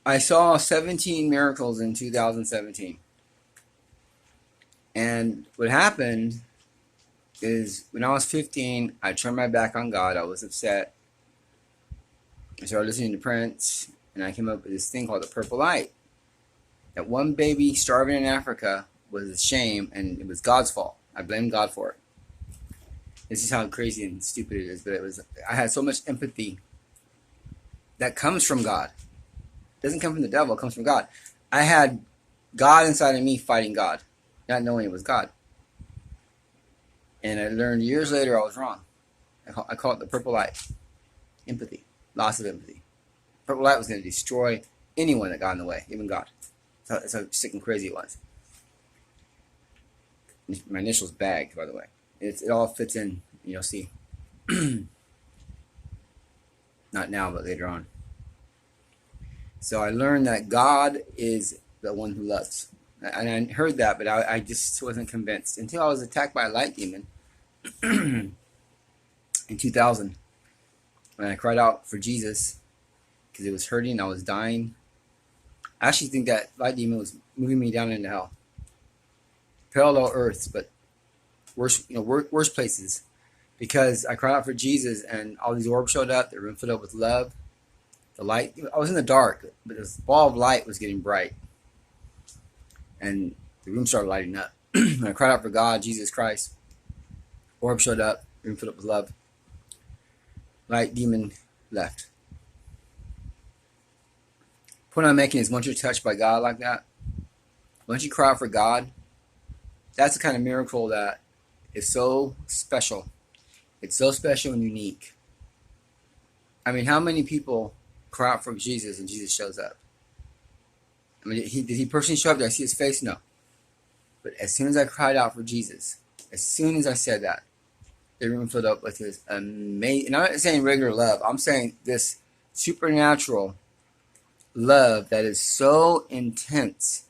I saw 17 miracles in 2017. And what happened is when I was 15, I turned my back on God. I was upset. I started listening to Prince, and I came up with this thing called the purple light. That one baby starving in Africa was a shame, and it was God's fault. I blamed God for it. This is how crazy and stupid it is, but I had so much empathy that comes from God. It doesn't come from the devil, it comes from God. I had God inside of me fighting God, not knowing it was God. And I learned years later I was wrong. I call it the purple light. Empathy. Loss of empathy. Purple light was going to destroy anyone that got in the way, even God. That's how sick and crazy it was. My initials BAG, by the way. It all fits in, you'll see. Not now, but later on. So I learned that God is the one who loves. And I heard that, but I just wasn't convinced until I was attacked by a light demon in 2000 when I cried out for Jesus because it was hurting. I was dying. I actually think that light demon was moving me down into hell. Parallel earths, but worse places. Because I cried out for Jesus and all these orbs showed up. They were filled up with love. The light, I was in the dark, but this ball of light was getting bright. And the room started lighting up. When I cried out for God, Jesus Christ, orb showed up, room filled up with love. Light demon left. Point I'm making is once you're touched by God like that, once you cry out for God, that's the kind of miracle that is so special. It's so special and unique. I mean, how many people cry out for Jesus and Jesus shows up? I mean, did he personally show up? Did I see his face? No. But as soon as I cried out for Jesus, as soon as I said that, the room filled up with his amazing, and I'm not saying regular love, I'm saying this supernatural love that is so intense.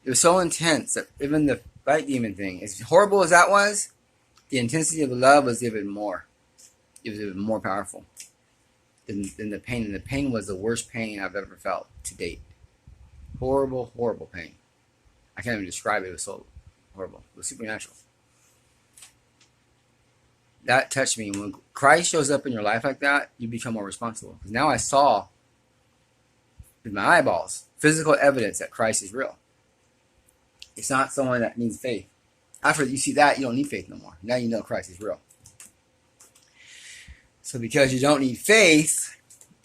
It was so intense that even the light demon thing, as horrible as that was, the intensity of the love was even more. It was even more powerful than the pain. And the pain was the worst pain I've ever felt to date. Horrible, horrible pain. I can't even describe it. It was so horrible. It was supernatural. That touched me. When Christ shows up in your life like that, you become more responsible. Because now I saw with my eyeballs physical evidence that Christ is real. It's not someone that needs faith. After you see that, you don't need faith no more. Now you know Christ is real. So because you don't need faith,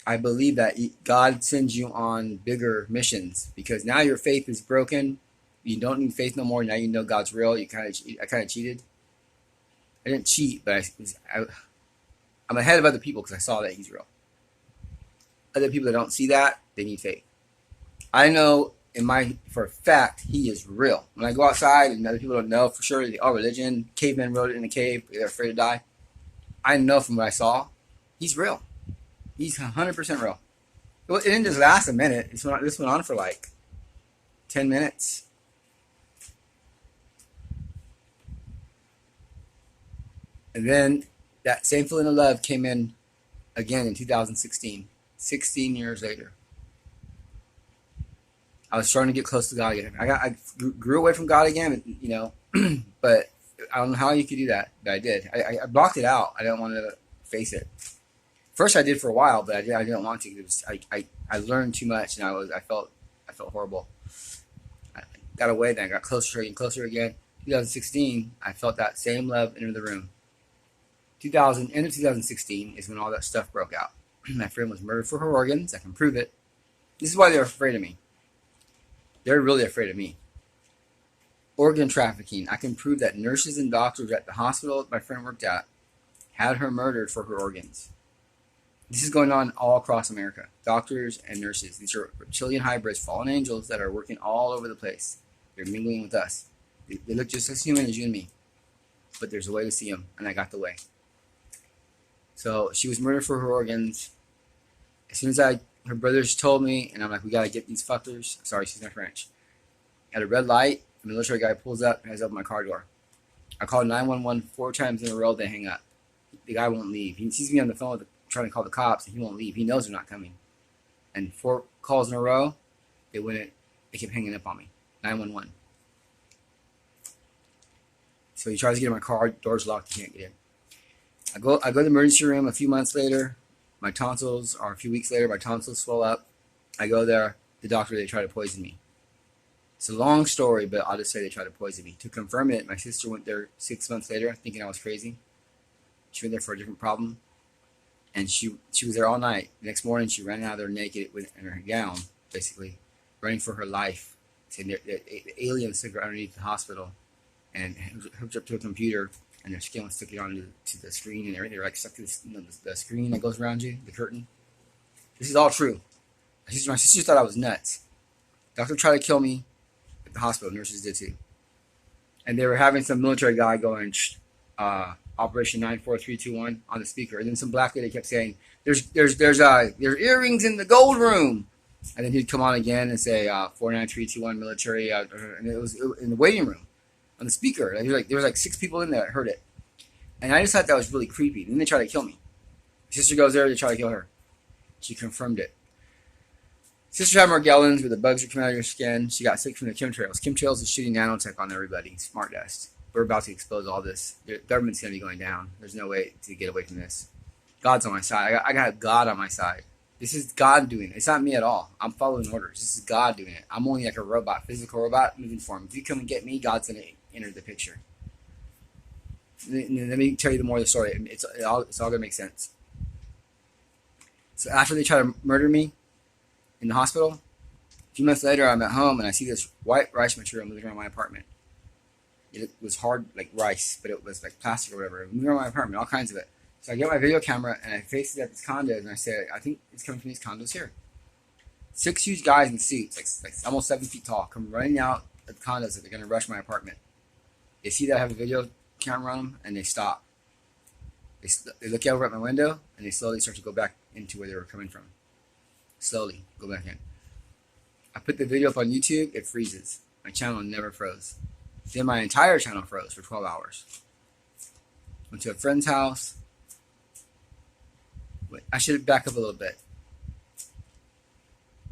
I believe that God sends you on bigger missions. Because now your faith is broken. You don't need faith no more. Now you know God's real. I kind of cheated. I didn't cheat, but I'm ahead of other people because I saw that he's real. Other people that don't see that, they need faith. I know for a fact he is real. When I go outside and other people don't know for sure, religion, cavemen wrote it in a cave, they're afraid to die. I know from what I saw, he's real. He's 100% real. It didn't just last a minute. This went on for like 10 minutes. And then that same feeling of love came in again in 2016, 16 years later. I was starting to get close to God again. I grew away from God again, but I don't know how you could do that, but I did. I blocked it out. I didn't want to face it. First, I did for a while, but I didn't want to. It was, I learned too much, and I felt horrible. I got away, then I got closer and closer again. 2016, I felt that same love enter the room. End of 2016 is when all that stuff broke out. My friend was murdered for her organs. I can prove it. This is why they're afraid of me. They're really afraid of me. Organ trafficking. I can prove that nurses and doctors at the hospital my friend worked at had her murdered for her organs. This is going on all across America. Doctors and nurses. These are reptilian hybrids, fallen angels that are working all over the place. They're mingling with us. They look just as human as you and me. But there's a way to see them, and I got the way. So she was murdered for her organs. As soon as her brothers told me, and I'm like, we got to get these fuckers. Sorry, she's not French. At a red light, a military guy pulls up and has opened my car door. I called 911 4 times in a row. They hang up. The guy won't leave. He sees me on the phone trying to call the cops, and he won't leave. He knows they're not coming. And calls in a row, they wouldn't. They kept hanging up on me. 911. So he tries to get in my car. Door's locked. He can't get in. I go to the emergency room a few months later. My tonsils, or a few weeks later, my tonsils swell up. I go there. The doctor, they try to poison me. It's a long story, but I'll just say they tried to poison me. To confirm it, my sister went there 6 months later, thinking I was crazy. She went there for a different problem. And she was there all night. The next morning, she ran out of there naked in her gown, basically, running for her life. Saying the aliens took her underneath the hospital and hooked up to a computer, and their skin was sticking onto the screen and everything. They're like stuck to the screen that goes around you, the curtain. This is all true. My sister thought I was nuts. Doctor tried to kill me at the hospital. Nurses did too. And they were having some military guy going, Operation 94321 on the speaker, and then some black lady kept saying, "There's earrings in the gold room," and then he'd come on again and say 49321 military, and it was in the waiting room on the speaker. And there was like 6 people in there that heard it, and I just thought that was really creepy. And then they tried to kill me. My sister goes there, they try to kill her. She confirmed it. Sister had Morgellons, where the bugs are coming out of your skin. She got sick from the chemtrails. Chemtrails is shooting nanotech on everybody. Smart dust. We're about to expose all this. The government's going to be going down. There's no way to get away from this. God's on my side. I got God on my side. This is God doing it. It's not me at all. I'm following orders. This is God doing it. I'm only like a robot, physical robot, moving form. If you come and get me, God's going to enter the picture. Let me tell you the more of the story. It's all going to make sense. So after they try to murder me in the hospital, a few months later, I'm at home and I see this white rice material moving around my apartment. It was hard like rice, but it was like plastic or whatever. Moving around my apartment, all kinds of it. So I get my video camera and I face it at these condos and I say, I think it's coming from these condos here. 6 huge guys in suits, like almost 7 feet tall, come running out of the condos that they're going to rush my apartment. They see that I have a video camera on them and they stop. They look over at my window and they slowly start to go back into where they were coming from. Slowly go back in. I put the video up on YouTube, it freezes. My channel never froze. Then my entire channel froze for 12 hours. Went to a friend's house. I should back up a little bit.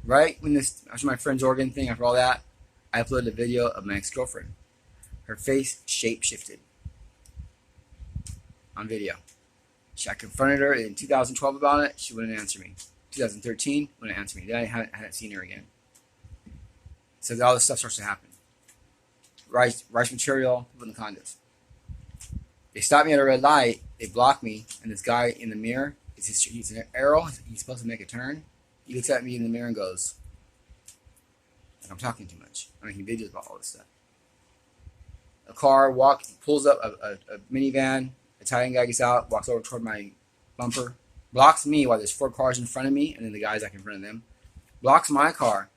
Right when after my friend's organ thing, after all that, I uploaded a video of my ex-girlfriend. Her face shape-shifted on video. I confronted her in 2012 about it. She wouldn't answer me. 2013, wouldn't answer me. Then I hadn't seen her again. So all this stuff starts to happen. Rice material, people in the condos. They stop me at a red light. They block me, and this guy in the mirror, he's an arrow. He's supposed to make a turn. He looks at me in the mirror and goes, like I'm talking too much. I'm making videos about all this stuff. A car pulls up, a minivan. Italian guy gets out, walks over toward my bumper, blocks me while there's 4 cars in front of me, and then the guy's like in front of them. Blocks my car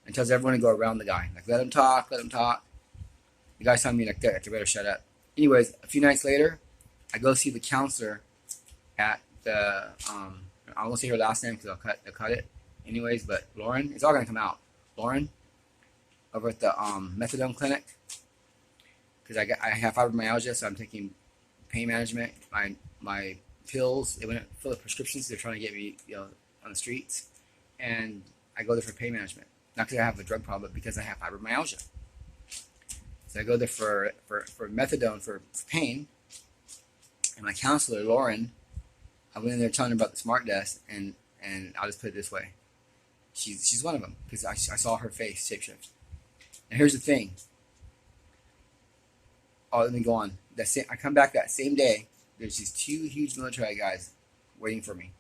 and tells everyone to go around the guy. Like, let him talk, let him talk. The guy's telling me, like, I better shut up. Anyways, a few nights later, I go see the counselor at the, I won't say her last name because they'll cut it. Anyways, but Lauren, it's all going to come out. Lauren, over at the methadone clinic, because I have fibromyalgia, so I'm taking pain management. My pills, they went full of prescriptions. They're trying to get me, on the streets, and I go there for pain management. Not because I have a drug problem, but because I have fibromyalgia. So I go there for methadone for pain. And my counselor, Lauren, I went in there telling her about the smart desk, and I'll just put it this way. She's one of them, because I saw her face shapeshift. And here's the thing. Oh, let me go on. I come back that same day. There's these 2 huge military guys waiting for me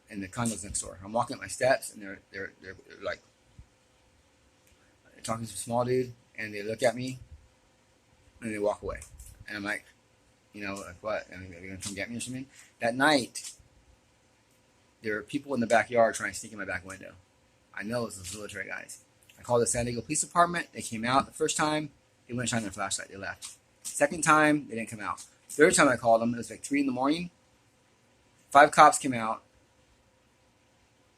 in the condos next door. I'm walking up my steps, and they're like talking to a small dude, and they look at me, and they walk away. And I'm like, like what? Are they gonna come get me or something? That night, there were people in the backyard trying to sneak in my back window. I know it was those military guys. I called the San Diego Police Department. They came out the first time. They wouldn't shine their flashlight. They left. Second time, they didn't come out. Third time I called them, it was like 3 in the morning. 5 cops came out.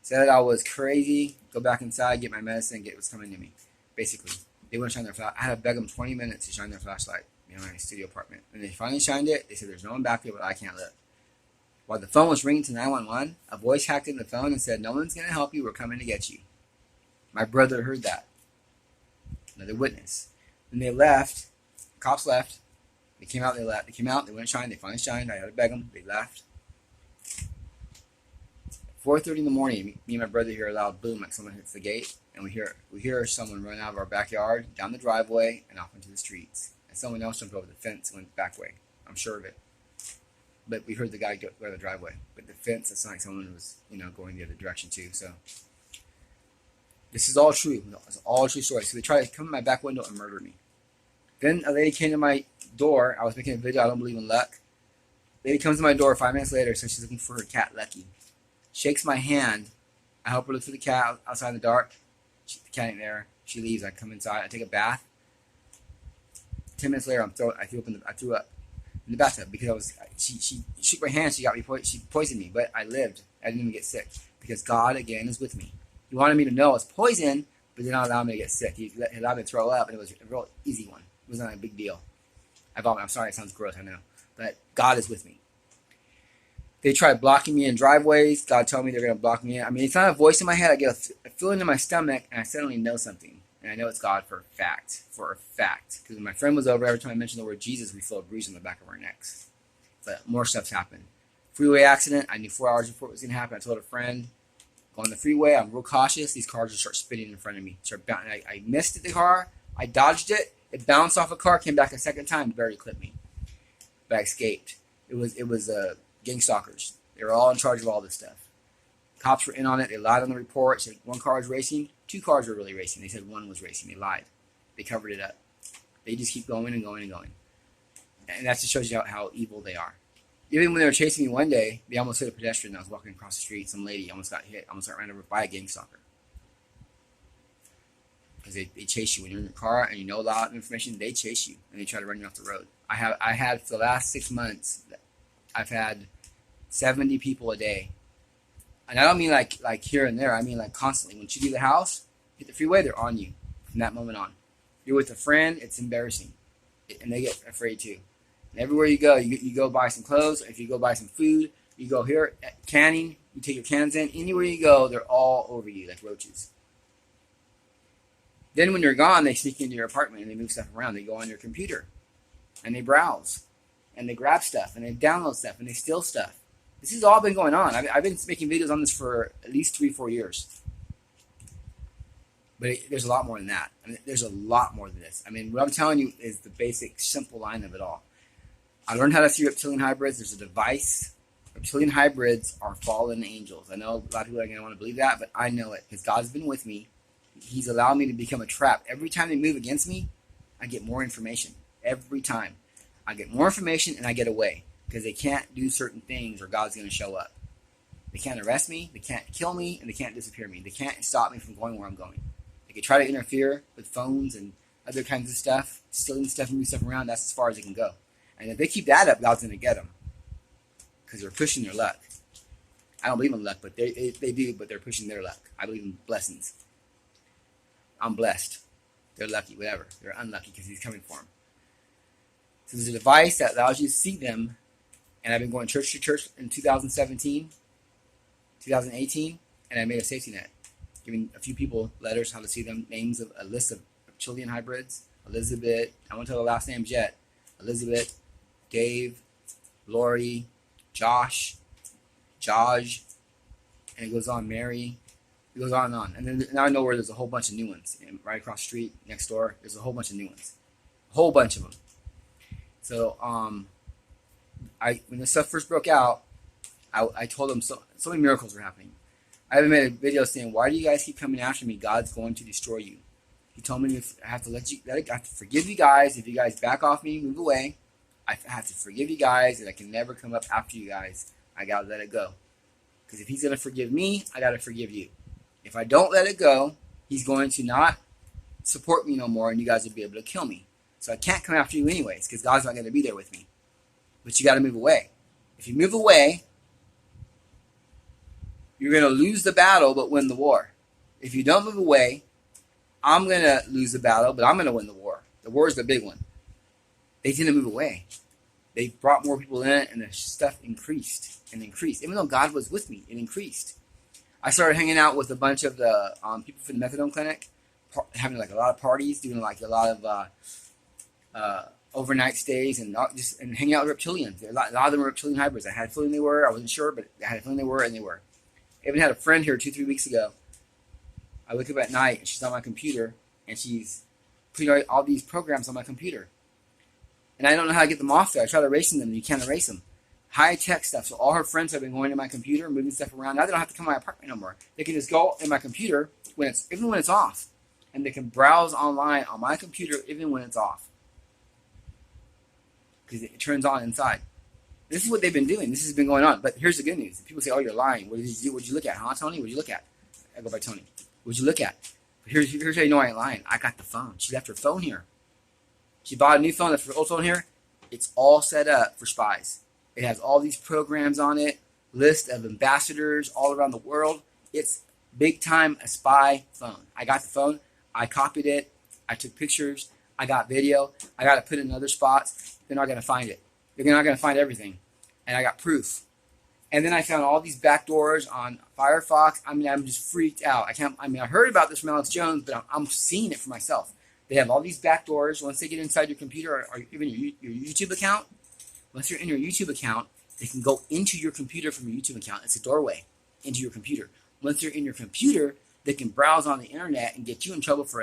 Said I was crazy. Go back inside, get my medicine, get what's coming to me. Basically, they wouldn't shine their flashlight. I had to beg them 20 minutes to shine their flashlight in my studio apartment. And they finally shined it. They said, there's no one back there, but I can't live. While the phone was ringing to 911, a voice hacked in the phone and said, no one's going to help you. We're coming to get you. My brother heard that. Another witness. Then they left. Cops left. They came out. They left. They came out. They went shine. They finally shined. I had to beg them. They left. 4:30 in the morning. Me and my brother hear a loud boom like someone hits the gate, and we hear someone run out of our backyard, down the driveway, and off into the streets. And someone else jumped over the fence and went back way. I'm sure of it. But we heard the guy go to the driveway. But the fence, it's not like someone was, going the other direction too. So this is all true. It's all a true story. So they tried to come in my back window and murder me. Then a lady came to my door. I was making a video. I don't believe in luck. Lady comes to my door 5 minutes later, says she's looking for her cat, Lucky. Shakes my hand. I help her look for the cat outside in the dark. The cat ain't there. She leaves. I come inside. I take a bath. 10 minutes later, I threw up in the bathtub because she shook my hand. She poisoned me, but I lived. I didn't even get sick because God again is with me. He wanted me to know it's poison, but did not allow me to get sick. He allowed me to throw up, and it was a real easy one. It wasn't a big deal. I'm sorry, it sounds gross, I know, but God is with me. They tried blocking me in driveways. God told me they're going to block me in. I mean, it's not a voice in my head. I get a feeling in my stomach, and I suddenly know something. And I know it's God for a fact. Because when my friend was over, every time I mentioned the word Jesus, we feel a bruise on the back of our necks. But more stuff's happened. Freeway accident. I knew 4 hours before it was going to happen. I told a friend, go on the freeway. I'm real cautious. These cars just start spinning in front of me. I missed the car. I dodged it. It bounced off a car, came back a second time, barely clipped me. But I escaped. It was gang stalkers. They were all in charge of all this stuff. Cops were in on it. They lied on the report. Said 1 car was racing. 2 cars were really racing. They said 1 was racing. They lied. They covered it up. They just keep going and going and going. And that just shows you how evil they are. Even when they were chasing me one day, they almost hit a pedestrian. I was walking across the street. Some lady almost got hit. Almost got ran over by a gang stalker. Because they chase you when you're in your car and you know a lot of information. They chase you and they try to run you off the road. I had for the last 6 months, I've had 70 people a day. And I don't mean like here and there. I mean like constantly. Once you leave the house, hit the freeway, they're on you from that moment on. You're with a friend, it's embarrassing. And they get afraid too. And everywhere you go, you go buy some clothes. If you go buy some food, you go here, canning, you take your cans in. Anywhere you go, they're all over you like roaches. Then when you're gone, they sneak into your apartment and they move stuff around. They go on your computer and they browse and they grab stuff and they download stuff and they steal stuff. This has all been going on. I've been making videos on this for at least 3-4 years. But there's a lot more than that. I mean, there's a lot more than this. I mean, what I'm telling you is the basic, simple line of it all. I learned how to see reptilian hybrids. There's a device. Reptilian hybrids are fallen angels. I know a lot of people are going to want to believe that, but I know it because God's been with me. He's allowed me to become a trap. Every time they move against me, I get more information. Every time. I get more information and I get away. Because they can't do certain things or God's going to show up. They can't arrest me, they can't kill me, and they can't disappear me. They can't stop me from going where I'm going. They can try to interfere with phones and other kinds of stuff, stealing stuff and moving stuff around. That's as far as they can go. And if they keep that up, God's going to get them. Because they're pushing their luck. I don't believe in luck, but they do, but they're pushing their luck. I believe in blessings. I'm blessed. They're lucky, whatever. They're unlucky because he's coming for them. So there's a device that allows you to see them. And I've been going church to church in 2017, 2018, and I made a safety net, giving a few people letters how to see them, names of a list of reptilian hybrids. Elizabeth, I won't tell the last names yet. Elizabeth, Dave, Lori, Josh, and it goes on, Mary. It goes on and on. And then now I know where there's a whole bunch of new ones. And right across the street, next door, there's a whole bunch of new ones. A whole bunch of them. So, when this stuff first broke out, I told them so many miracles were happening. I even made a video saying, "Why do you guys keep coming after me? God's going to destroy you." He told me I have to I have to forgive you guys. If you guys back off me, move away, I have to forgive you guys, and I can never come up after you guys. I gotta let it go, because if he's gonna forgive me, I gotta forgive you. If I don't let it go, he's going to not support me no more, and you guys will be able to kill me. So I can't come after you anyways, because God's not going to be there with me. But you got to move away. If you move away, you're going to lose the battle but win the war. If you don't move away, I'm going to lose the battle, but I'm going to win the war. The war is the big one. They didn't move away. They brought more people in, and the stuff increased and increased. Even though God was with me, it increased. I started hanging out with a bunch of the people from the methadone clinic, having like a lot of parties, doing like a lot of overnight stays, and hanging out with reptilians. A lot of them were reptilian hybrids. I had a feeling they were. I wasn't sure, but I had a feeling they were, and they were. I even had a friend here 2-3 weeks ago. I wake up at night, and she's on my computer, and she's putting all these programs on my computer. And I don't know how to get them off there. I try to erase them, and you can't erase them. High-tech stuff. So all her friends have been going to my computer, moving stuff around. Now they don't have to come to my apartment no more. They can just go in my computer even when it's off. And they can browse online on my computer even when it's off. Because it turns on inside. This is what they've been doing. This has been going on. But here's the good news. People say, oh, you're lying. What did you do? What did you look at? Huh, Tony? What did you look at? I go by Tony. What did you look at? But here's how you know I ain't lying. I got the phone. She left her phone here. She bought a new phone. That's her old phone here. It's all set up for spies. It has all these programs on it. List of ambassadors all around the world. It's big time a spy phone. I got the phone. I copied it. I took pictures. I got video. I got to put it in other spots. They're not going to find it. They're not going to find everything. And I got proof. And then I found all these backdoors on Firefox. I mean, I'm just freaked out. I heard about this from Alex Jones, but I'm seeing it for myself. They have all these backdoors. Once they get inside your computer or even your YouTube account, once you're in your YouTube account, they can go into your computer from your YouTube account. It's a doorway into your computer. Once you're in your computer, they can browse on the internet and get you in trouble for